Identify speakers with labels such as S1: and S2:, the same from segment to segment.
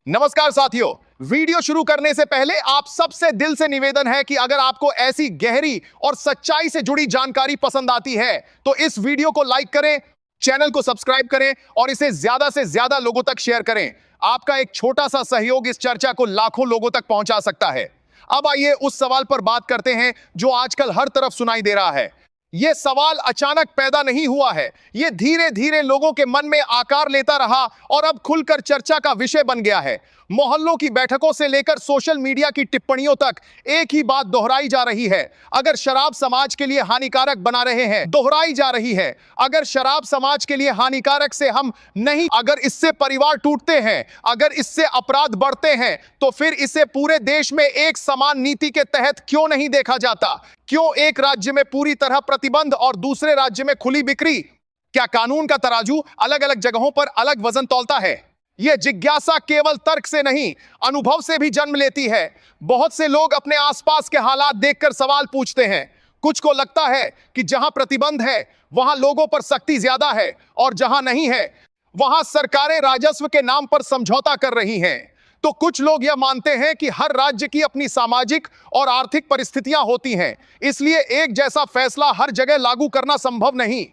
S1: नमस्कार साथियों। वीडियो शुरू करने से पहले आप सबसे दिल से निवेदन है कि अगर आपको ऐसी गहरी और सच्चाई से जुड़ी जानकारी पसंद आती है तो इस वीडियो को लाइक करें, चैनल को सब्सक्राइब करें और इसे ज्यादा से ज्यादा लोगों तक शेयर करें। आपका एक छोटा सा सहयोग इस चर्चा को लाखों लोगों तक पहुंचा सकता है। अब आइए उस सवाल पर बात करते हैं जो आजकल हर तरफ सुनाई दे रहा है। यह सवाल अचानक पैदा नहीं हुआ है, यह धीरे धीरे लोगों के मन में आकार लेता रहा और अब खुलकर चर्चा का विषय बन गया है। मोहल्लों की बैठकों से लेकर सोशल मीडिया की टिप्पणियों तक एक ही बात दोहराई जा रही है। अगर शराब समाज के लिए हानिकारक बना रहे हैं, दोहराई जा रही है, अगर शराब समाज के लिए हानिकारक से हम नहीं, अगर इससे परिवार टूटते हैं, अगर इससे अपराध बढ़ते हैं, तो फिर इसे पूरे देश में एक समान नीति के तहत क्यों नहीं देखा जाता? क्यों एक राज्य में पूरी तरह प्रतिबंध और दूसरे राज्य में खुली बिक्री? क्या कानून का तराजू अलग अलग जगहों पर अलग वजन तौलता है? यह जिज्ञासा केवल तर्क से नहीं, अनुभव से भी जन्म लेती है। बहुत से लोग अपने आसपास के हालात देखकर सवाल पूछते हैं। कुछ को लगता है कि जहां प्रतिबंध है वहां लोगों पर सख्ती ज्यादा है और जहां नहीं है वहां सरकारें राजस्व के नाम पर समझौता कर रही हैं। तो कुछ लोग यह मानते हैं कि हर राज्य की अपनी सामाजिक और आर्थिक परिस्थितियां होती हैं, इसलिए एक जैसा फैसला हर जगह लागू करना संभव नहीं।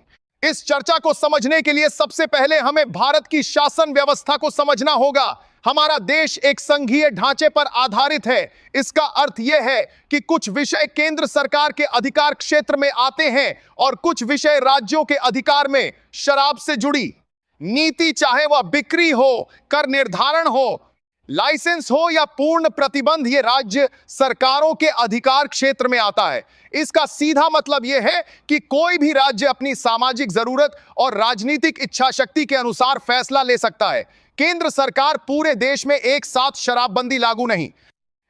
S1: इस चर्चा को समझने के लिए सबसे पहले हमें भारत की शासन व्यवस्था को समझना होगा। हमारा देश एक संघीय ढांचे पर आधारित है। इसका अर्थ यह है कि कुछ विषय केंद्र सरकार के अधिकार क्षेत्र में आते हैं और कुछ विषय राज्यों के अधिकार में। शराब से जुड़ी नीति, चाहे वह बिक्री हो, कर निर्धारण हो, लाइसेंस हो या पूर्ण प्रतिबंध, ये राज्य सरकारों के अधिकार क्षेत्र में आता है। इसका सीधा मतलब यह है कि कोई भी राज्य अपनी सामाजिक जरूरत और राजनीतिक इच्छा शक्ति के अनुसार फैसला ले सकता है। केंद्र सरकार पूरे देश में एक साथ शराबबंदी लागू नहीं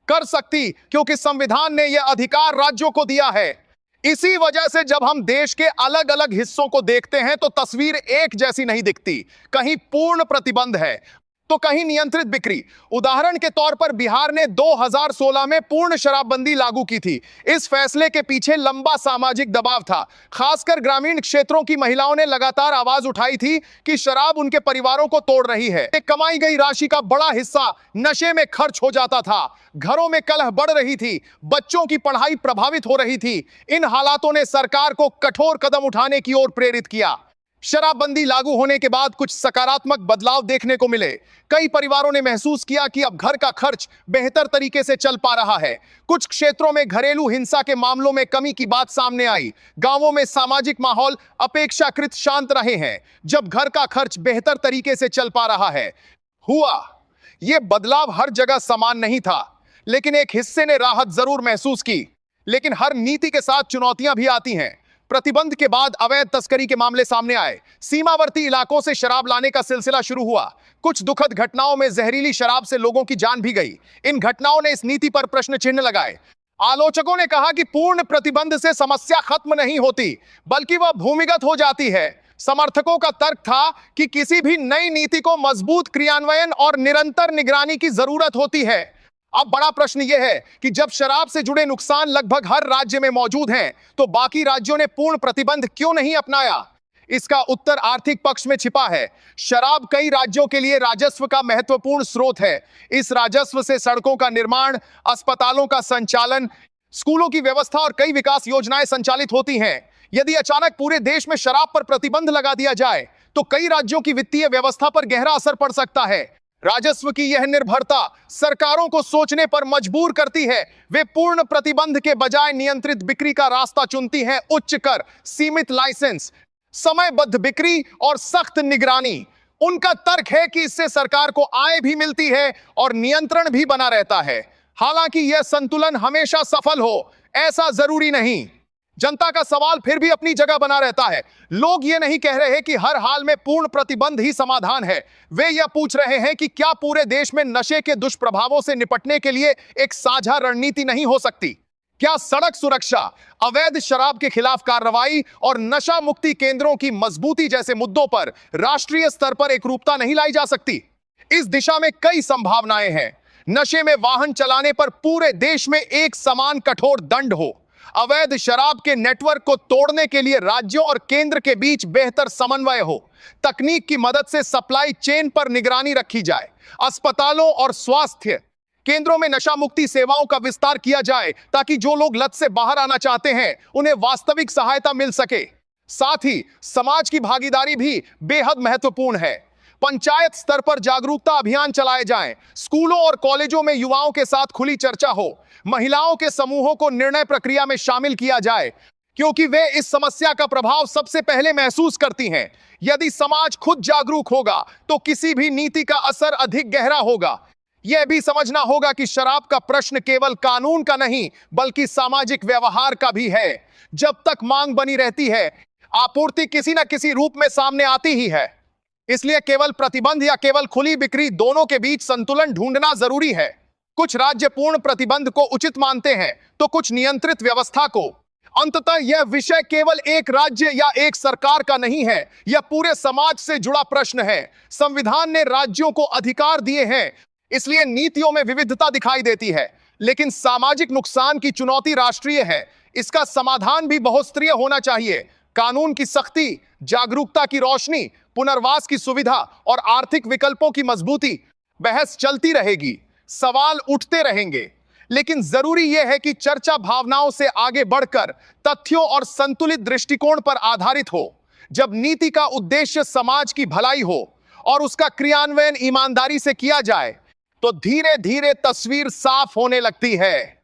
S1: कर सकती, क्योंकि संविधान ने यह अधिकार राज्यों को दिया है। इसी वजह से जब हम देश के अलग अलग हिस्सों को देखते हैं तो तस्वीर एक जैसी नहीं दिखती। कहीं पूर्ण प्रतिबंध है तो कहीं नियंत्रित बिक्री। उदाहरण के तौर पर बिहार ने 2016 में पूर्ण शराबबंदी लागू की थी। इस फैसले के पीछे लंबा सामाजिक दबाव था। खासकर ग्रामीण क्षेत्रों की महिलाओं ने लगातार आवाज उठाई थी कि शराब उनके परिवारों को तोड़ रही है। कमाई गई राशि का बड़ा हिस्सा नशे में खर्च हो जाता था, घरों में कलह बढ़ रही थी, बच्चों की पढ़ाई प्रभावित हो रही थी। इन हालातों ने सरकार को कठोर कदम उठाने की ओर प्रेरित किया। शराबबंदी लागू होने के बाद कुछ सकारात्मक बदलाव देखने को मिले। कई परिवारों ने महसूस किया कि अब घर का खर्च बेहतर तरीके से चल पा रहा है। कुछ क्षेत्रों में घरेलू हिंसा के मामलों में कमी की बात सामने आई। गांवों में सामाजिक माहौल अपेक्षाकृत शांत रहे हैं जब घर का खर्च बेहतर तरीके से चल पा रहा है। यह बदलाव हर जगह समान नहीं था, लेकिन एक हिस्से ने राहत जरूर महसूस की। लेकिन हर नीति के साथ चुनौतियां भी आती हैं। प्रतिबंध के बाद अवैध तस्करी के मामले सामने आए। सीमावर्ती इलाकों से शराब लाने का सिलसिला शुरू हुआ। कुछ दुखद घटनाओं में जहरीली शराब से लोगों की जान भी गई। इन घटनाओं ने इस नीति पर प्रश्न चिन्ह लगाए। आलोचकों ने कहा कि पूर्ण प्रतिबंध से समस्या खत्म नहीं होती, बल्कि वह भूमिगत हो जाती है। समर्थकों का तर्क था कि किसी भी नई नीति को मजबूत क्रियान्वयन और निरंतर निगरानी की जरूरत होती है। अब बड़ा प्रश्न यह है कि जब शराब से जुड़े नुकसान लगभग हर राज्य में मौजूद हैं, तो बाकी राज्यों ने पूर्ण प्रतिबंध क्यों नहीं अपनाया? इसका उत्तर आर्थिक पक्ष में छिपा है। शराब कई राज्यों के लिए राजस्व का महत्वपूर्ण स्रोत है। इस राजस्व से सड़कों का निर्माण, अस्पतालों का संचालन, स्कूलों की व्यवस्था और कई विकास योजनाएं संचालित होती हैं। यदि अचानक पूरे देश में शराब पर प्रतिबंध लगा दिया जाए तो कई राज्यों की वित्तीय व्यवस्था पर गहरा असर पड़ सकता है। राजस्व की यह निर्भरता सरकारों को सोचने पर मजबूर करती है। वे पूर्ण प्रतिबंध के बजाय नियंत्रित बिक्री का रास्ता चुनती हैं। उच्च कर, सीमित लाइसेंस, समयबद्ध बिक्री और सख्त निगरानी। उनका तर्क है कि इससे सरकार को आय भी मिलती है और नियंत्रण भी बना रहता है। हालांकि यह संतुलन हमेशा सफल हो, ऐसा जरूरी नहीं। जनता का सवाल फिर भी अपनी जगह बना रहता है। लोग ये नहीं कह रहे कि हर हाल में पूर्ण प्रतिबंध ही समाधान है। वे यह पूछ रहे हैं कि क्या पूरे देश में नशे के दुष्प्रभावों से निपटने के लिए एक साझा रणनीति नहीं हो सकती? क्या सड़क सुरक्षा, अवैध शराब के खिलाफ कार्रवाई और नशा मुक्ति केंद्रों की मजबूती जैसे मुद्दों पर राष्ट्रीय स्तर पर एकरूपता नहीं लाई जा सकती? इस दिशा में कई संभावनाएं हैं। नशे में वाहन चलाने पर पूरे देश में एक समान कठोर दंड हो। अवैध शराब के नेटवर्क को तोड़ने के लिए राज्यों और केंद्र के बीच बेहतर समन्वय हो, तकनीक की मदद से सप्लाई चेन पर निगरानी रखी जाए, अस्पतालों और स्वास्थ्य केंद्रों में नशा मुक्ति सेवाओं का विस्तार किया जाए ताकि जो लोग लत से बाहर आना चाहते हैं उन्हें वास्तविक सहायता मिल सके। साथ ही समाज की भागीदारी भी बेहद महत्वपूर्ण है। पंचायत स्तर पर जागरूकता अभियान चलाए जाएं, स्कूलों और कॉलेजों में युवाओं के साथ खुली चर्चा हो, महिलाओं के समूहों को निर्णय प्रक्रिया में शामिल किया जाए क्योंकि वे इस समस्या का प्रभाव सबसे पहले महसूस करती हैं। यदि समाज खुद जागरूक होगा तो किसी भी नीति का असर अधिक गहरा होगा। यह भी समझना होगा कि शराब का प्रश्न केवल कानून का नहीं बल्कि सामाजिक व्यवहार का भी है। जब तक मांग बनी रहती है, आपूर्ति किसी न किसी रूप में सामने आती ही है। इसलिए केवल प्रतिबंध या केवल खुली बिक्री, दोनों के बीच संतुलन ढूंढना जरूरी है। कुछ राज्य पूर्ण प्रतिबंध को उचित मानते हैं तो कुछ नियंत्रित व्यवस्था को। अंततः यह विषय केवल एक राज्य या एक सरकार का नहीं है, यह पूरे समाज से जुड़ा प्रश्न है। संविधान ने राज्यों को अधिकार दिए हैं, इसलिए नीतियों में विविधता दिखाई देती है, लेकिन सामाजिक नुकसान की चुनौती राष्ट्रीय है। इसका समाधान भी बहुस्तरीय होना चाहिए। कानून की सख्ती, जागरूकता की रोशनी, पुनर्वास की सुविधा और आर्थिक विकल्पों की मजबूती। बहस चलती रहेगी, सवाल उठते रहेंगे, लेकिन जरूरी यह है कि चर्चा भावनाओं से आगे बढ़कर तथ्यों और संतुलित दृष्टिकोण पर आधारित हो। जब नीति का उद्देश्य समाज की भलाई हो और उसका क्रियान्वयन ईमानदारी से किया जाए तो धीरे धीरे तस्वीर साफ होने लगती है।